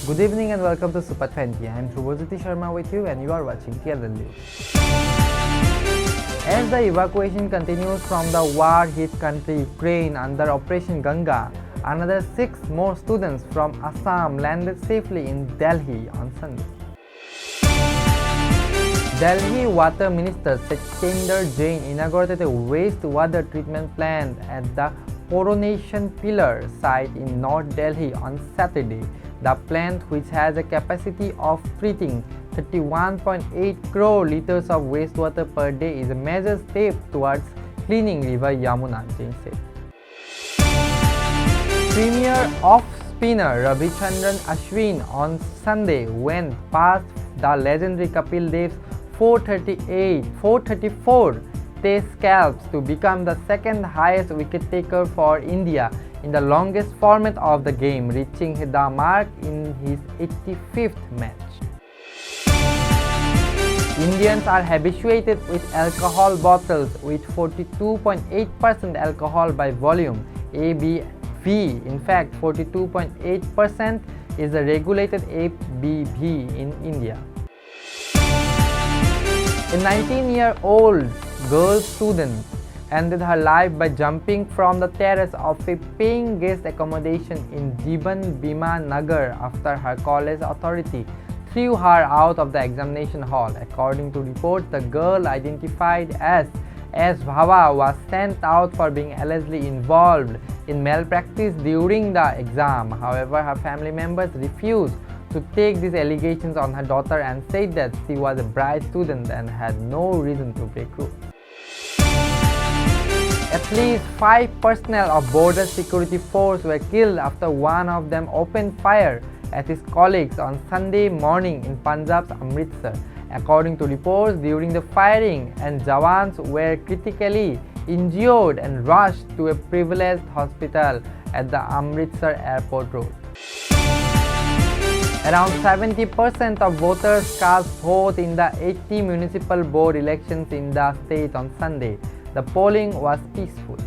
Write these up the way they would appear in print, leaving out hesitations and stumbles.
Good evening and welcome to Super 20. I am Dhrubajyoti Sarma with you and you are watching TLW. As the evacuation continues from the war-hit country Ukraine under Operation Ganga, another 6 more students from Assam landed safely in Delhi on Sunday. Delhi Water Minister Satinder Jain inaugurated a wastewater treatment plant at the Coronation Pillar site in North Delhi on Saturday. The plant, which has a capacity of treating 31.8 crore litres of wastewater per day, is a major step towards cleaning River Yamuna, Jain said. Premier off-spinner Ravichandran Ashwin on Sunday went past the legendary Kapil Dev's 434 Test scalps to become the second highest wicket taker for India in the longest format of the game, reaching the mark in his 85th match. Indians are habituated with alcohol bottles with 42.8% alcohol by volume ABV. In fact, 42.8% is the regulated ABV in India. A 19-year-old girl student ended her life by jumping from the terrace of a paying guest accommodation in Jiban Bima Nagar after her college authority threw her out of the examination hall. According to reports, the girl, identified as Bhava, was sent out for being allegedly involved in malpractice during the exam. However, her family members refused to take these allegations on her daughter and said that she was a bright student and had no reason to break rules. At least 5 personnel of border security force were killed after one of them opened fire at his colleagues on Sunday morning in Punjab's Amritsar. According to reports, during the firing, and Jawans were critically injured and rushed to a privileged hospital at the Amritsar Airport Road. Around 70% of voters cast vote in the 80 municipal board elections in the state on Sunday. The polling was peaceful.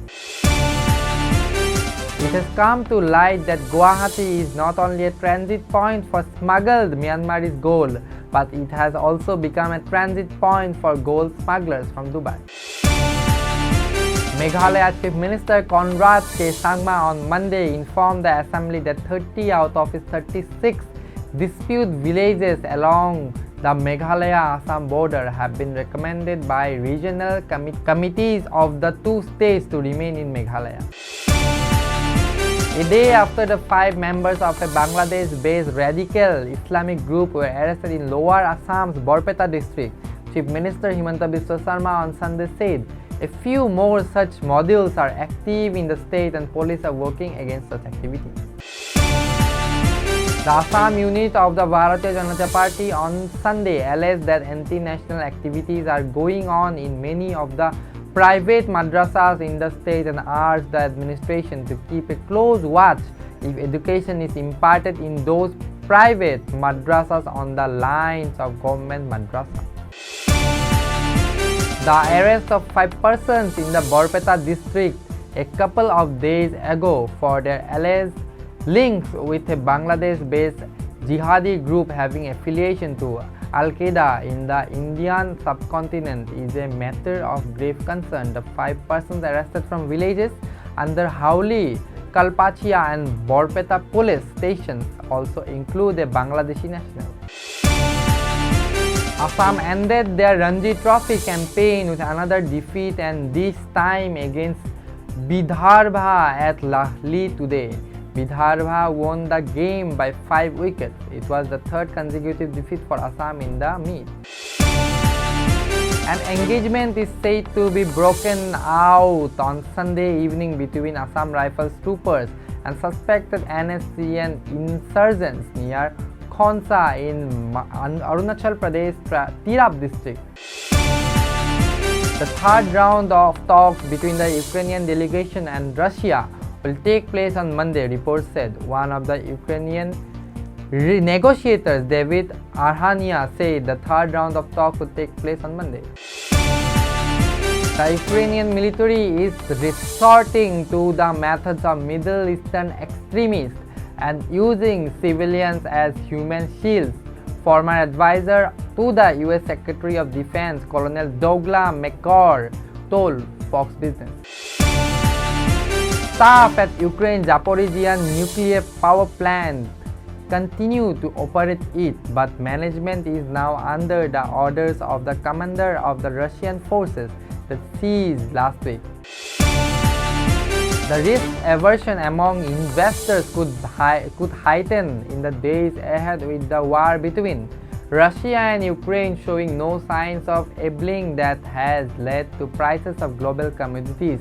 It has come to light that Guwahati is not only a transit point for smuggled Myanmarese gold, but it has also become a transit point for gold smugglers from Dubai. Meghalaya Chief Minister Conrad K. Sangma on Monday informed the Assembly that 30 out of his 36 dispute villages along the Meghalaya-Assam border have been recommended by regional committees of the two states to remain in Meghalaya. A day after the 5 members of a Bangladesh-based radical Islamic group were arrested in Lower Assam's Borpeta district, Chief Minister Himanta Biswa Sarma on Sunday said a few more such modules are active in the state and police are working against such activities. The Assam unit of the Bharatiya Janata Party on Sunday alleged that anti-national activities are going on in many of the private madrasas in the state and urged the administration to keep a close watch if education is imparted in those private madrasas on the lines of government madrasa. The arrest of 5 persons in the Borpeta district a couple of days ago for their alleged links with a Bangladesh-based jihadi group having affiliation to Al-Qaeda in the Indian subcontinent is a matter of grave concern. The 5 persons arrested from villages under Hauli, Kalpachia and Borpeta police stations also include a Bangladeshi national. Assam ended their Ranji Trophy campaign with another defeat, and this time against Vidarbha at Lahli today. Vidarbha won the game by 5 wickets. It was the 3rd consecutive defeat for Assam in the meet. An engagement is said to be broken out on Sunday evening between Assam Rifles troopers and suspected NSCN insurgents near Khonsa in Arunachal Pradesh Tirap district. The 3rd round of talks between the Ukrainian delegation and Russia will take place on Monday, reports said. One of the Ukrainian negotiators, David Arhania, said the 3rd round of talks will take place on Monday. The Ukrainian military is resorting to the methods of Middle Eastern extremists and using civilians as human shields. Former advisor to the US Secretary of Defense Colonel Douglas McCord told Fox Business. Staff at Ukraine's Zaporizhzhia nuclear power plant continue to operate it, but management is now under the orders of the commander of the Russian forces that seized last week. The risk aversion among investors could heighten in the days ahead with the war between Russia and Ukraine showing no signs of ebulling that has led to prices of global commodities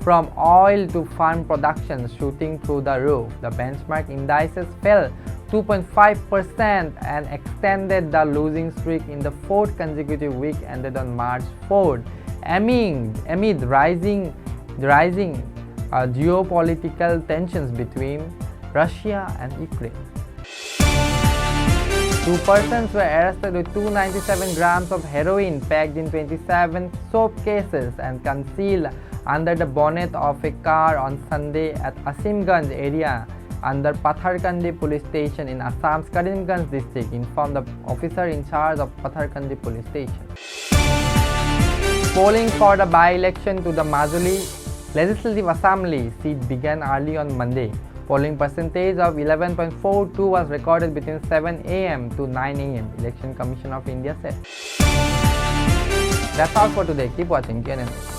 from oil to farm production shooting through the roof. The benchmark indices fell 2.5% and extended the losing streak in the fourth consecutive week ended on March 4th amid rising geopolitical tensions between Russia and Ukraine. Two persons were arrested with 297 grams of heroin packed in 27 soap cases and concealed under the bonnet of a car on Sunday at Asimganj area under Patharkandi police station in Assam's Karimganj district, informed the officer in charge of Patharkandi police station. Polling for the by-election to the Majuli Legislative Assembly seat began early on Monday. Polling percentage of 11.42 was recorded between 7 am to 9 am, Election Commission of India said. That's all for today. Keep watching CNN.